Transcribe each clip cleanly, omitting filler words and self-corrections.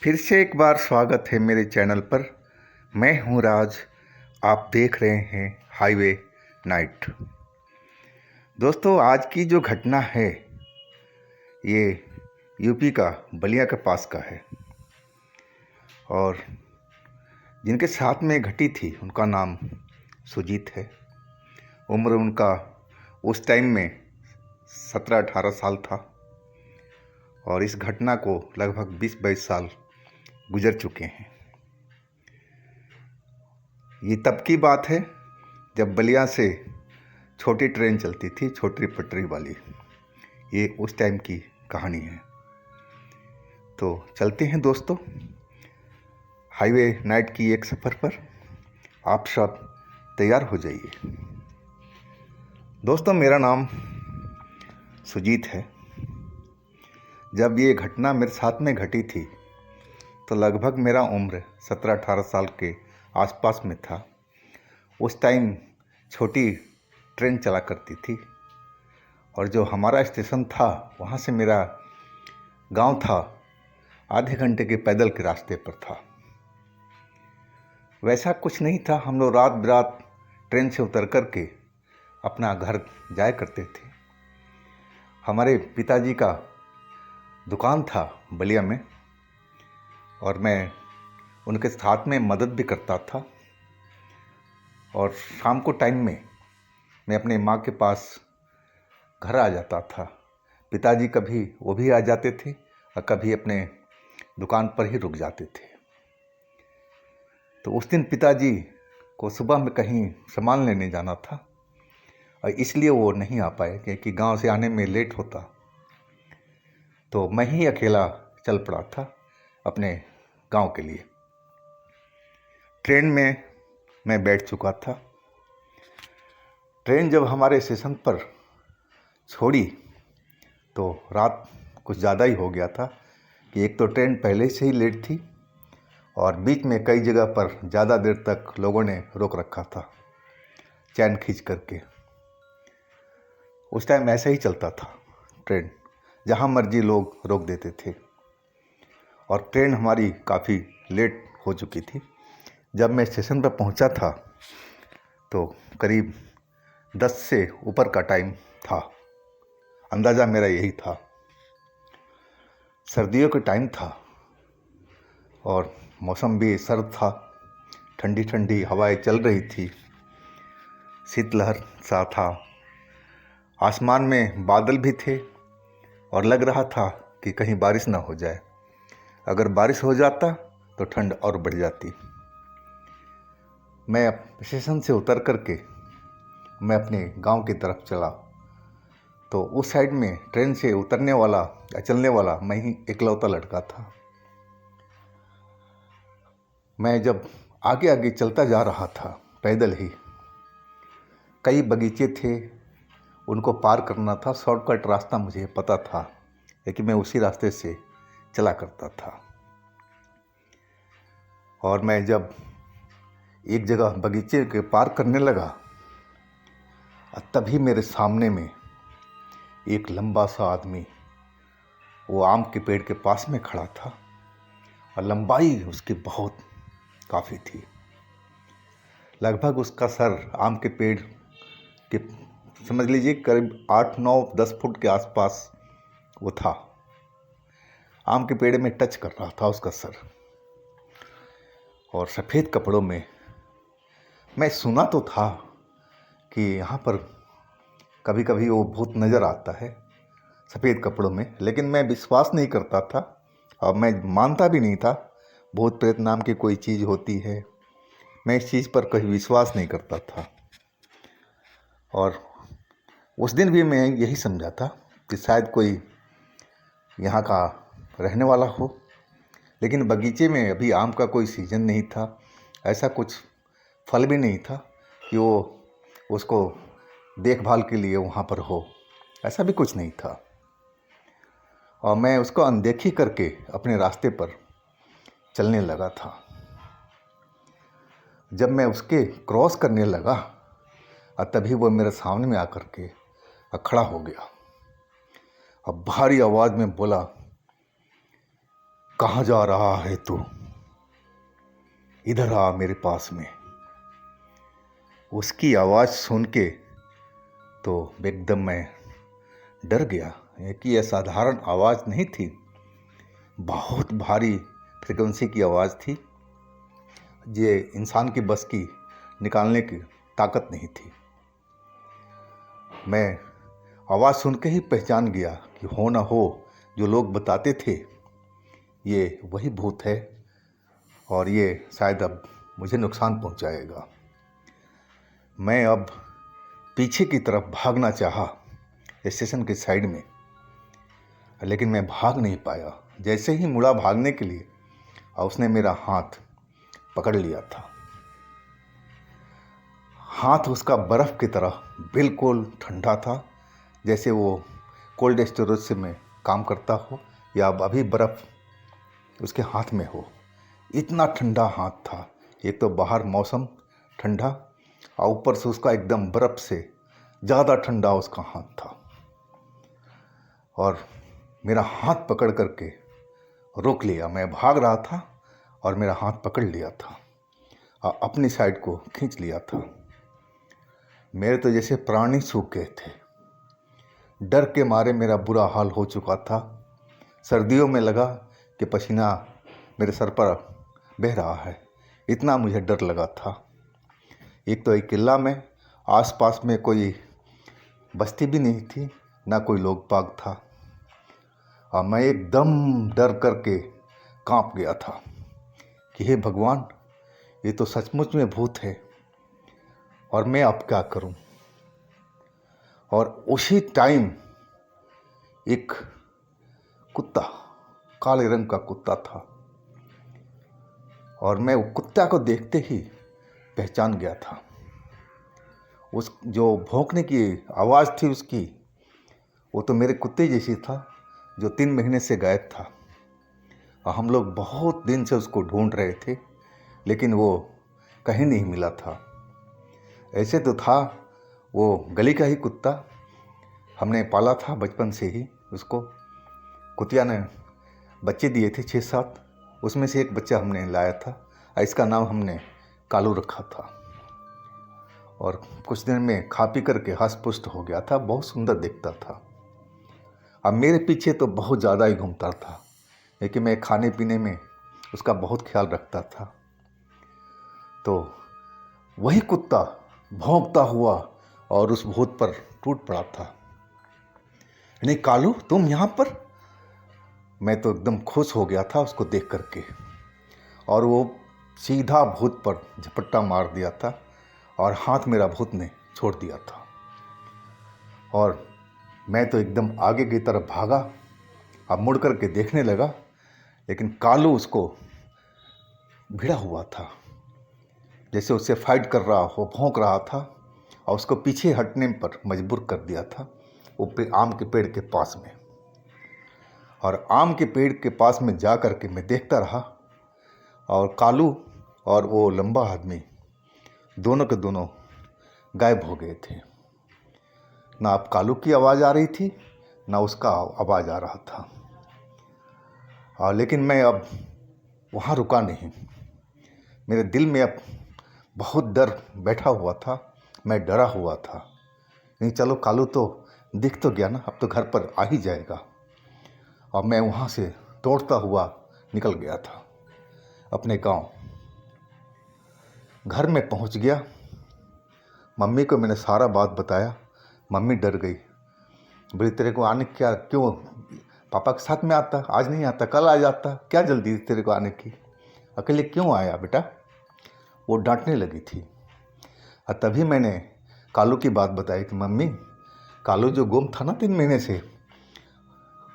फिर से एक बार स्वागत है मेरे चैनल पर। मैं हूं राज। आप देख रहे हैं हाईवे नाइट। दोस्तों, आज की जो घटना है ये यूपी का बलिया के पास का है और जिनके साथ में घटी थी उनका नाम सुजीत है। उम्र उनका उस टाइम में 17-18 साल था और इस घटना को लगभग 20-22 साल गुजर चुके हैं। ये तब की बात है जब बलिया से छोटी ट्रेन चलती थी, छोटी पटरी वाली। ये उस टाइम की कहानी है। तो चलते हैं दोस्तों हाईवे नाइट की एक सफ़र पर। आप सब तैयार हो जाइए। दोस्तों, मेरा नाम सुजीत है। जब ये घटना मेरे साथ में घटी थी तो लगभग मेरा उम्र 17-18 साल के आसपास में था। उस टाइम छोटी ट्रेन चला करती थी और जो हमारा स्टेशन था वहाँ से मेरा गांव था आधे घंटे के पैदल के रास्ते पर था। वैसा कुछ नहीं था। हम लोग रात बिरात ट्रेन से उतर कर के अपना घर जाया करते थे। हमारे पिताजी का दुकान था बलिया में और मैं उनके साथ में मदद भी करता था। और शाम को टाइम में मैं अपने माँ के पास घर आ जाता था। पिताजी कभी वो भी आ जाते थे और कभी अपने दुकान पर ही रुक जाते थे। तो उस दिन पिताजी को सुबह में कहीं सामान लेने जाना था और इसलिए वो नहीं आ पाए क्योंकि गांव से आने में लेट होता। तो मैं ही अकेला चल पड़ा था अपने गांव के लिए। ट्रेन में मैं बैठ चुका था। ट्रेन जब हमारे स्टेशन पर छोड़ी तो रात कुछ ज़्यादा ही हो गया था कि एक तो ट्रेन पहले से ही लेट थी और बीच में कई जगह पर ज़्यादा देर तक लोगों ने रोक रखा था चैन खींच करके। उस टाइम ऐसे ही चलता था ट्रेन, जहाँ मर्जी लोग रोक देते थे और ट्रेन हमारी काफ़ी लेट हो चुकी थी। जब मैं स्टेशन पर पहुंचा था तो करीब 10 से ऊपर का टाइम था। अंदाज़ा मेरा यही था। सर्दियों का टाइम था और मौसम भी सर्द था। ठंडी ठंडी हवाएं चल रही थी, शीतलहर सा था। आसमान में बादल भी थे और लग रहा था कि कहीं बारिश ना हो जाए। अगर बारिश हो जाता तो ठंड और बढ़ जाती। मैं स्टेशन से उतर करके मैं अपने गांव की तरफ चला तो उस साइड में ट्रेन से उतरने वाला या चलने वाला मैं ही इकलौता लड़का था। मैं जब आगे आगे चलता जा रहा था पैदल ही, कई बगीचे थे, उनको पार करना था। शॉर्टकट रास्ता मुझे पता था लेकिन मैं उसी रास्ते से चला करता था। और मैं जब एक जगह बगीचे के पार करने लगा तभी मेरे सामने में एक लंबा सा आदमी वो आम के पेड़ के पास में खड़ा था और लंबाई उसकी बहुत काफ़ी थी। लगभग उसका सर आम के पेड़ के समझ लीजिए करीब 8-9-10 फुट के आसपास वो था। आम के पेड़ में टच कर रहा था उसका सर और सफ़ेद कपड़ों में। मैं सुना तो था कि यहाँ पर कभी कभी वो भूत नज़र आता है सफ़ेद कपड़ों में, लेकिन मैं विश्वास नहीं करता था और मैं मानता भी नहीं था भूत प्रेत नाम की कोई चीज़ होती है। मैं इस चीज़ पर कभी विश्वास नहीं करता था और उस दिन भी मैं यही समझा था कि शायद कोई यहाँ का रहने वाला हो। लेकिन बगीचे में अभी आम का कोई सीज़न नहीं था, ऐसा कुछ फल भी नहीं था कि वो उसको देखभाल के लिए वहाँ पर हो, ऐसा भी कुछ नहीं था। और मैं उसको अनदेखी करके अपने रास्ते पर चलने लगा था। जब मैं उसके क्रॉस करने लगा और तभी वो मेरे सामने में आकर के खड़ा हो गया और भारी आवाज़ में बोला, कहाँ जा रहा है तू? इधर आ मेरे पास में। उसकी आवाज़ सुन के तो एकदम मैं डर गया कि यह साधारण आवाज़ नहीं थी, बहुत भारी फ्रिक्वेंसी की आवाज़ थी। ये इंसान की बस की निकालने की ताकत नहीं थी। मैं आवाज़ सुन के ही पहचान गया कि हो ना हो जो लोग बताते थे ये वही भूत है और ये शायद अब मुझे नुकसान पहुंचाएगा। मैं अब पीछे की तरफ भागना चाहा स्टेशन के साइड में, लेकिन मैं भाग नहीं पाया। जैसे ही मुड़ा भागने के लिए और उसने मेरा हाथ पकड़ लिया था। हाथ उसका बर्फ़ की तरह बिल्कुल ठंडा था, जैसे वो कोल्ड स्टोरेज में काम करता हो या अब अभी बर्फ़ उसके हाथ में हो। इतना ठंडा हाथ था। एक तो बाहर मौसम ठंडा और ऊपर से उसका एकदम बर्फ़ से ज़्यादा ठंडा उसका हाथ था। और मेरा हाथ पकड़ करके रोक लिया। मैं भाग रहा था और मेरा हाथ पकड़ लिया था और अपनी साइड को खींच लिया था। मेरे तो जैसे प्राण ही सूख गए थे। डर के मारे मेरा बुरा हाल हो चुका था। सर्दियों में लगा कि पसीना मेरे सर पर बह रहा है, इतना मुझे डर लगा था। एक तो एक किला में आसपास में कोई बस्ती भी नहीं थी, ना कोई लोग बाग था, और मैं एकदम डर करके कांप गया था कि हे भगवान, ये तो सचमुच में भूत है और मैं अब क्या करूं। और उसी टाइम एक कुत्ता, काले रंग का कुत्ता था, और मैं कुत्ता को देखते ही पहचान गया था। उस जो भौंकने की आवाज़ थी उसकी, वो तो मेरे कुत्ते जैसी था जो 3 महीने से गायब था। और हम लोग बहुत दिन से उसको ढूंढ रहे थे, लेकिन वो कहीं नहीं मिला था। ऐसे तो था वो गली का ही कुत्ता, हमने पाला था बचपन से ही उसको। कुतिया ने बच्चे दिए थे 6-7, उसमें से एक बच्चा हमने लाया था। इसका नाम हमने कालू रखा था। और कुछ दिन में खा पी करके हष्ट पुष्ट हो गया था, बहुत सुंदर दिखता था। अब मेरे पीछे तो बहुत ज़्यादा ही घूमता था, लेकिन मैं खाने पीने में उसका बहुत ख्याल रखता था। तो वही कुत्ता भौंकता हुआ और उस भूत पर टूट पड़ा था। नहीं कालू, तुम यहाँ पर? मैं तो एकदम खुश हो गया था उसको देख करके, और वो सीधा भूत पर झपट्टा मार दिया था और हाथ मेरा भूत ने छोड़ दिया था। और मैं तो एकदम आगे की तरफ भागा। अब मुड़ करके देखने लगा, लेकिन कालू उसको भिड़ा हुआ था, जैसे उससे फाइट कर रहा हो, भौंक रहा था, और उसको पीछे हटने पर मजबूर कर दिया था वो आम के पेड़ के पास में। और आम के पेड़ के पास में जा कर के मैं देखता रहा, और कालू और वो लंबा आदमी दोनों के दोनों गायब हो गए थे। ना अब कालू की आवाज़ आ रही थी, ना उसका आवाज़ आ रहा था। लेकिन मैं अब वहाँ रुका नहीं। मेरे दिल में अब बहुत डर बैठा हुआ था, मैं डरा हुआ था। नहीं चलो, कालू तो दिख तो गया ना, अब तो घर पर आ ही जाएगा। और मैं वहाँ से दौड़ता हुआ निकल गया था अपने गांव। घर में पहुँच गया, मम्मी को मैंने सारा बात बताया। मम्मी डर गई, बोली तेरे को आने क्या, क्यों पापा के साथ में आता, आज नहीं आता, कल आ जाता, क्या जल्दी तेरे को आने की, अकेले क्यों आया बेटा? वो डांटने लगी थी। और तभी मैंने कालू की बात बताई कि मम्मी, कालू जो गुम था ना 3 महीने से,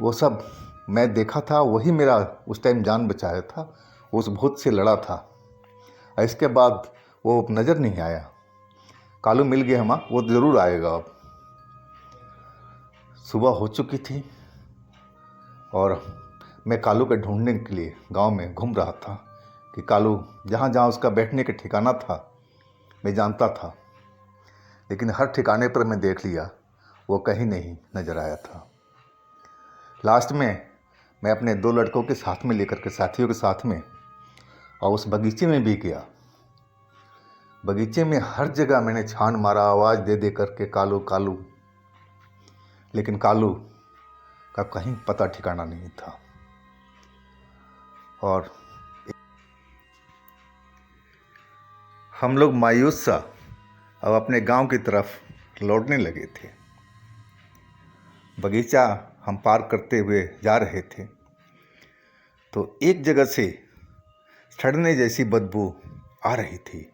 वो सब मैं देखा था, वही मेरा उस टाइम जान बचाया था, उस भूत से लड़ा था। और इसके बाद वो नज़र नहीं आया। कालू मिल गया हम, वो ज़रूर आएगा। अब सुबह हो चुकी थी और मैं कालू के ढूंढने के लिए गांव में घूम रहा था कि कालू जहाँ जहाँ उसका बैठने का ठिकाना था मैं जानता था, लेकिन हर ठिकाने पर मैं देख लिया, वो कहीं नहीं नज़र आया था। लास्ट में मैं अपने 2 लड़कों के साथ में लेकर के, साथियों के साथ में, और उस बगीचे में भी गया। बगीचे में हर जगह मैंने छान मारा, आवाज़ दे दे करके कालू कालू, लेकिन कालू का कहीं पता ठिकाना नहीं था। और हम लोग मायूस सा अब अपने गांव की तरफ लौटने लगे थे। बगीचा हम पार करते हुए जा रहे थे तो एक जगह से सड़ने जैसी बदबू आ रही थी।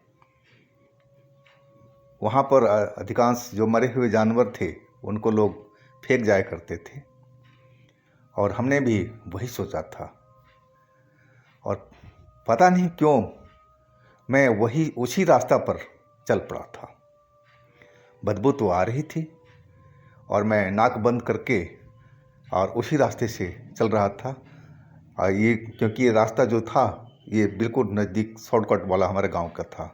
वहाँ पर अधिकांश जो मरे हुए जानवर थे उनको लोग फेंक जाया करते थे, और हमने भी वही सोचा था। और पता नहीं क्यों मैं उसी रास्ता पर चल पड़ा था। बदबू तो आ रही थी और मैं नाक बंद करके और उसी रास्ते से चल रहा था। और क्योंकि ये रास्ता जो था ये बिल्कुल नज़दीक शॉर्टकट वाला हमारे गांव का था,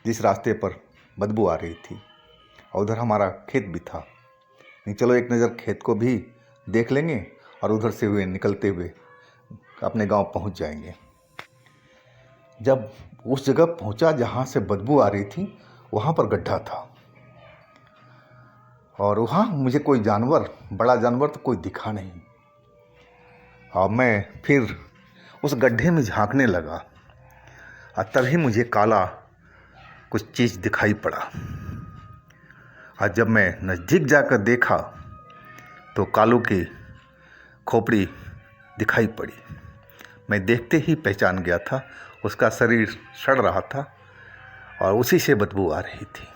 जिस रास्ते पर बदबू आ रही थी, और उधर हमारा खेत भी था। नहीं, चलो एक नज़र खेत को भी देख लेंगे और उधर से हुए निकलते हुए अपने गांव पहुंच जाएंगे। जब उस जगह पहुंचा जहां से बदबू आ रही थी, वहां पर गड्ढा था, और वहाँ मुझे कोई जानवर, बड़ा जानवर तो कोई दिखा नहीं। और मैं फिर उस गड्ढे में झांकने लगा और तभी मुझे काला कुछ चीज़ दिखाई पड़ा। और जब मैं नज़दीक जाकर देखा तो कालू की खोपड़ी दिखाई पड़ी। मैं देखते ही पहचान गया था, उसका शरीर सड़ रहा था और उसी से बदबू आ रही थी।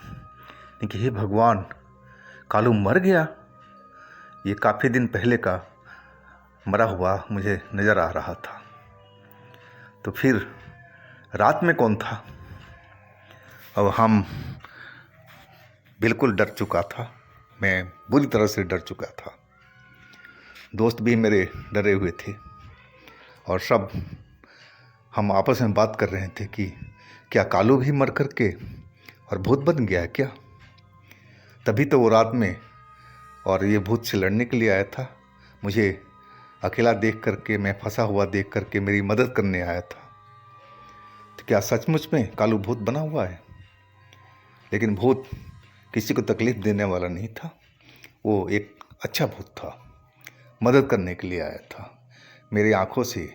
लेकिन हे भगवान, कालू मर गया। ये काफ़ी दिन पहले का मरा हुआ मुझे नज़र आ रहा था। तो फिर रात में कौन था? अब हम बिल्कुल डर चुका था, मैं बुरी तरह से डर चुका था। दोस्त भी मेरे डरे हुए थे और सब हम आपस में बात कर रहे थे कि क्या कालू भी मर कर के और भूत बन गया क्या? तभी तो वो रात में और ये भूत से लड़ने के लिए आया था। मुझे अकेला देख करके, मैं फंसा हुआ देख करके मेरी मदद करने आया था। तो क्या सचमुच में कालू भूत बना हुआ है? लेकिन भूत किसी को तकलीफ़ देने वाला नहीं था, वो एक अच्छा भूत था, मदद करने के लिए आया था। मेरी आंखों से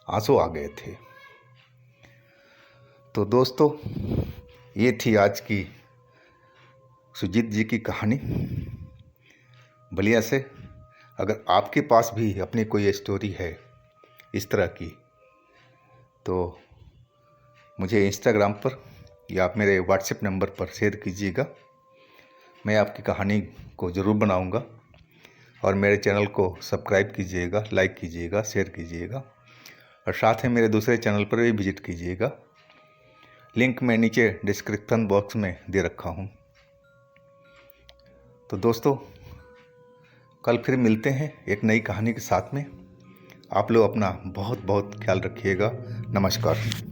आंसू आ गए थे। तो दोस्तों, ये थी आज की सुजीत जी की कहानी बलिया से। अगर आपके पास भी अपनी कोई स्टोरी है इस तरह की, तो मुझे इंस्टाग्राम पर या मेरे व्हाट्सएप नंबर पर शेयर कीजिएगा। मैं आपकी कहानी को ज़रूर बनाऊंगा। और मेरे चैनल को सब्सक्राइब कीजिएगा, लाइक कीजिएगा, शेयर कीजिएगा, और साथ ही मेरे दूसरे चैनल पर भी विजिट कीजिएगा। लिंक मैं नीचे डिस्क्रिप्शन बॉक्स में दे रखा हूँ। तो दोस्तों, कल फिर मिलते हैं एक नई कहानी के साथ में। आप लोग अपना बहुत बहुत ख्याल रखिएगा। नमस्कार।